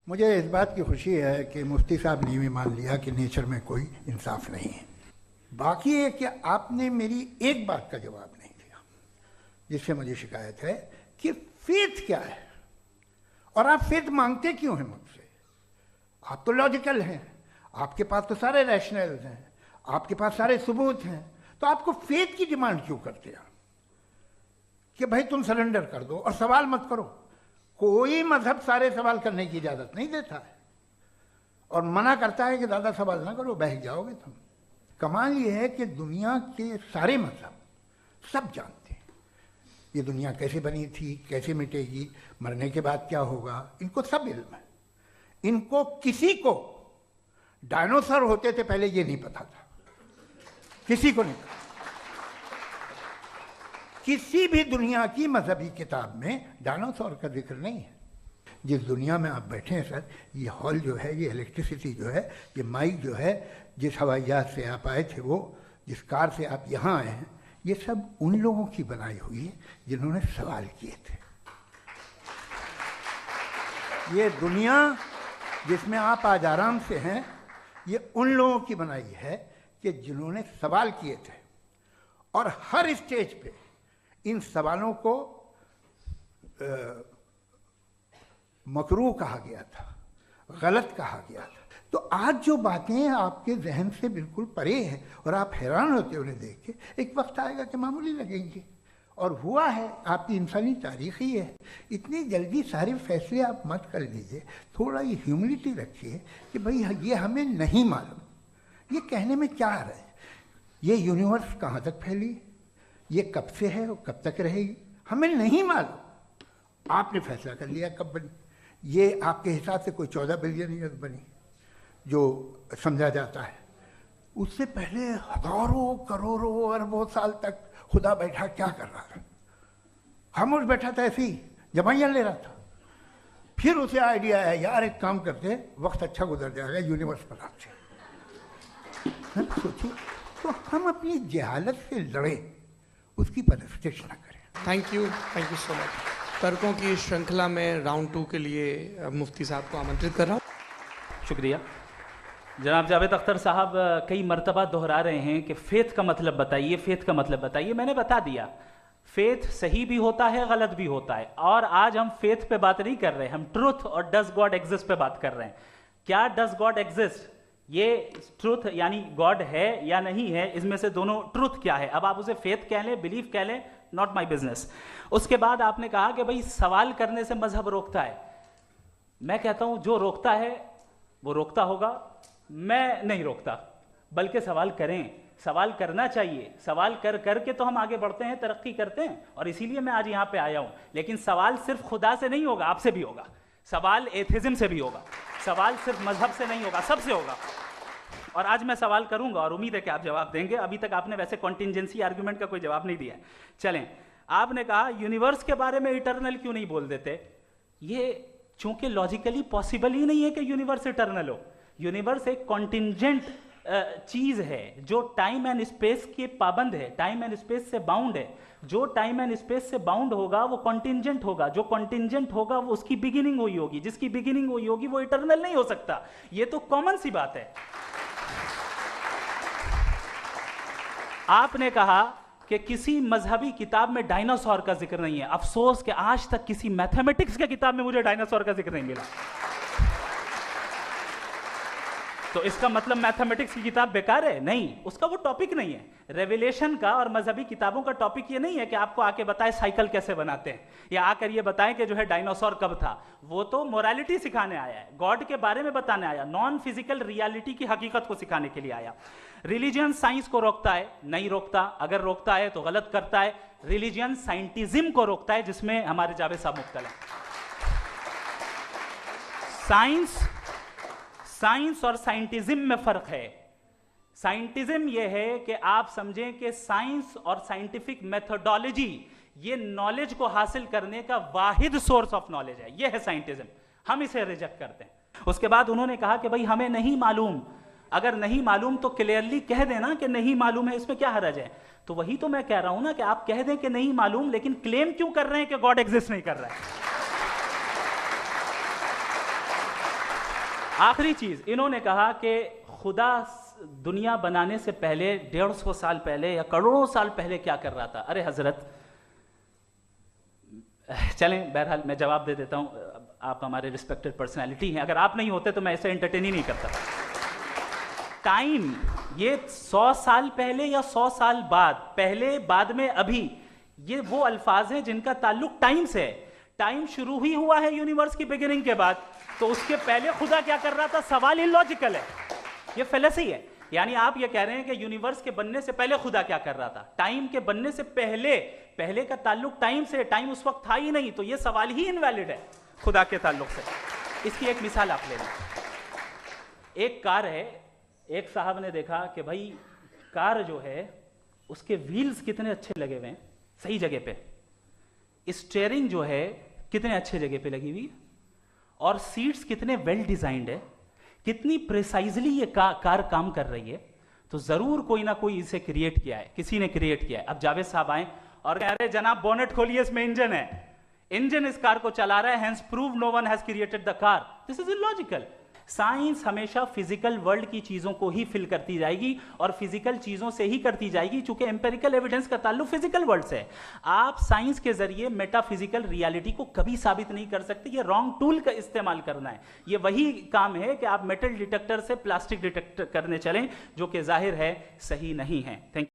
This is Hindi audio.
मुझे इस बात की खुशी है कि मुफ्ती साहब ने भी मान लिया कि नेचर में कोई इंसाफ नहीं है। बाकी है कि आपने मेरी एक बात का जवाब नहीं दिया, जिससे मुझे शिकायत है कि फेथ क्या है और आप फेथ मांगते क्यों हैं मुझसे। आप तो लॉजिकल हैं, आपके पास तो सारे रैशनल्स हैं, आपके पास सारे सबूत हैं, तो आपको फेथ की डिमांड क्यों करते हैं कि भाई तुम सरेंडर कर दो और सवाल मत करो। कोई मजहब सारे सवाल करने की इजाजत नहीं देता है और मना करता है कि ज़्यादा सवाल ना करो, बह जाओगे तुम। कमाल ये है कि दुनिया के सारे मजहब सब जानते हैं ये दुनिया कैसे बनी थी, कैसे मिटेगी, मरने के बाद क्या होगा, इनको सब इल्म है। इनको किसी को डायनासोर होते थे पहले ये नहीं पता था, किसी को नहीं पता। किसी भी दुनिया की मजहबी किताब में डायनासोर का जिक्र नहीं है। जिस दुनिया में आप बैठे हैं सर, ये हॉल जो है, ये इलेक्ट्रिसिटी जो है, ये माइक जो है, जिस हवाई जहाज से आप आए थे, वो जिस कार से आप यहाँ आए हैं, ये सब उन लोगों की बनाई हुई है जिन्होंने सवाल किए थे। ये दुनिया जिसमें आप आज आराम से हैं, ये उन लोगों की बनाई है कि जिन्होंने सवाल किए थे और हर स्टेज पे इन सवालों को मकरूह कहा गया था, गलत कहा गया था। तो आज जो बातें आपके जहन से बिल्कुल परे हैं और आप हैरान होते उन्हें देख के, एक वक्त आएगा कि मामूली लगेंगे। और हुआ है, आपकी इंसानी तारीख ही है। इतनी जल्दी सारे फैसले आप मत कर लीजिए, थोड़ा ये ह्यूमिलिटी रखिए कि भाई ये हमें नहीं मालूम। ये कहने में क्या आ रहा है, ये यूनिवर्स कहाँ तक फैली, ये कब से है और कब तक रहेगी, हमें नहीं मालूम। आपने फैसला कर लिया कब बनी। ये आपके हिसाब से कोई 14 बिलियन ईयर बनी जो समझा जाता है। उससे पहले हजारों करोड़ों अरबों साल तक खुदा बैठा क्या कर रहा था? खामोश बैठा था, ऐसे ही जमाइयाँ ले रहा था। फिर उसे आइडिया आया, यार एक काम करते, वक्त अच्छा गुजर जाएगा, यूनिवर्स बनाते। सोचिए, तो हम अपनी जहालत से लड़े, उसकी परस्तिश न करें। Thank you so much. तर्कों की श्रृंखला में राउंड 2 के लिए मुफ्ती साहब को आमंत्रित कर रहा हूँ। शुक्रिया। जनाब जावेद अख्तर साहब कई मरतबा दोहरा रहे हैं कि फेथ का मतलब बताइए, फेथ का मतलब बताइए। मैंने बता दिया, फेथ सही भी होता है, गलत भी होता है। और आज हम फेथ पे बात नहीं कर रहे, हम ट्रुथ और डज गॉड एग्जिस्ट पे बात कर रहे हैं। क्या डज गॉड एग्जिस्ट, ये ट्रुथ यानी गॉड है या नहीं है, इसमें से दोनों ट्रुथ क्या है। अब आप उसे फेथ कह लें, बिलीफ कह लें, नॉट माई बिजनेस। उसके बाद आपने कहा कि भाई सवाल करने से मजहब रोकता है। मैं कहता हूं जो रोकता है वो रोकता होगा, मैं नहीं रोकता। बल्कि सवाल करें, सवाल करना चाहिए। सवाल कर करके तो हम आगे बढ़ते हैं, तरक्की करते हैं, और इसीलिए मैं आज यहां पे आया हूं। लेकिन सवाल सिर्फ खुदा से नहीं होगा, आपसे भी होगा। सवाल एथिज्म से भी होगा, सवाल सिर्फ मजहब से नहीं होगा, सबसे होगा। और आज मैं सवाल करूंगा और उम्मीद है कि आप जवाब देंगे। अभी तक आपने वैसे कॉन्टिंजेंसी आर्गुमेंट का कोई जवाब नहीं दिया। चलें, आपने कहा यूनिवर्स के बारे में इटर्नल क्यों नहीं बोल देते। ये चूंकि लॉजिकली पॉसिबल ही नहीं है कि यूनिवर्स इटर्नल हो। यूनिवर्स एक कॉन्टिंजेंट चीज है जो टाइम एंड स्पेस के पाबंद है, टाइम एंड स्पेस से बाउंड है। जो टाइम एंड स्पेस से बाउंड होगा वो कॉन्टिंजेंट होगा, जो कॉन्टिंजेंट होगा वो उसकी बिगिनिंग हुई होगी, जिसकी बिगिनिंग हुई होगी वो इटर्नल नहीं हो सकता। ये तो कॉमन सी बात है। आपने कहा कि किसी मजहबी किताब में डायनासोर का जिक्र नहीं है। अफसोस कि आज तक किसी मैथमेटिक्स की किताब में मुझे डायनासोर का जिक्र नहीं मिला। तो इसका मतलब मैथमेटिक्स की किताब बेकार है? नहीं, उसका वो टॉपिक नहीं है। रेवलेशन का और मजहबी किताबों का टॉपिक ये नहीं है कि आपको आके बताए साइकिल कैसे बनाते हैं, या आकर ये बताएं कि जो है डायनासोर कब था। वो तो मोरालिटी सिखाने आया है, गॉड के बारे में बताने आया, नॉन फिजिकल रियलिटी की हकीकत को सिखाने के लिए आया। रिलीजियन साइंस को रोकता है? नहीं रोकता। अगर रोकता है तो गलत करता है। रिलीजियन साइंटिज्म को रोकता है, जिसमें हमारे जावेद साहब मुब्तला हैं। साइंस और साइंटिज्म में फर्क है। साइंटिज्म यह है कि आप समझें कि साइंस और साइंटिफिक मेथोडोलॉजी ये नॉलेज को हासिल करने का वाहिद सोर्स ऑफ नॉलेज है। यह है साइंटिज्म। हम इसे रिजेक्ट करते हैं। उसके बाद उन्होंने कहा कि भाई हमें नहीं मालूम। अगर नहीं मालूम तो क्लियरली कह देना कि नहीं मालूम है, इसमें क्या हर्ज है। तो वही तो मैं कह रहा हूं ना कि आप कह दें कि नहीं मालूम, लेकिन क्लेम क्यों कर रहे हैं कि गॉड एग्जिस्ट नहीं कर रहा है। आखिरी चीज, इन्होंने कहा कि खुदा दुनिया बनाने से पहले 150 साल पहले या करोड़ों साल पहले क्या कर रहा था। अरे हजरत, चलें, बहरहाल मैं जवाब दे देता हूं, आप हमारे रिस्पेक्टेड पर्सनालिटी हैं, अगर आप नहीं होते तो मैं ऐसे एंटरटेन ही नहीं करता। टाइम, ये 100 साल पहले या 100 साल बाद, पहले बाद में अभी, ये वो अल्फाज हैं जिनका ताल्लुक टाइम से है। टाइम शुरू ही हुआ है यूनिवर्स की बिगिनिंग के बाद, तो उसके पहले खुदा क्या कर रहा था, सवाल इलॉजिकल है, ये फेलेसी है। यानी आप ये कह रहे हैं कि यूनिवर्स के बनने से पहले खुदा क्या कर रहा था, टाइम के बनने से पहले, पहले का ताल्लुक टाइम से, टाइम उस वक्त था ही नहीं, तो ये सवाल ही इनवैलिड है खुदा के ताल्लुक से। इसकी एक मिसाल आप ले लें। एक कार है, एक साहब ने देखा कि भाई कार जो है उसके व्हील्स कितने अच्छे लगे हुए हैं सही जगह पे, स्टीयरिंग जो है कितने अच्छे जगह पे लगी हुई, और सीट्स कितने वेल डिजाइंड है, कितनी प्रिसाइजली ये कार काम कर रही है, तो जरूर कोई ना कोई इसे क्रिएट किया है, किसी ने क्रिएट किया है। अब जावेद साहब आए और कह रहे जनाब बोनेट खोलिए, इसमें इंजन है, इंजन इस कार को चला रहा है, hence prove no one has created the car. This is illogical. Science हमेशा फिजिकल वर्ल्ड की चीजों को ही फिल करती जाएगी और फिजिकल चीजों से ही करती जाएगी, चूंकि एम्पेरिकल एविडेंस का ताल्लुक फिजिकल वर्ल्ड से है। आप साइंस के जरिए मेटाफिजिकल रियलिटी को कभी साबित नहीं कर सकते, ये रॉन्ग टूल का इस्तेमाल करना है। ये वही काम है कि आप मेटल डिटेक्टर से प्लास्टिक डिटेक्टर करने चलें, जो कि जाहिर है सही नहीं है। थैंक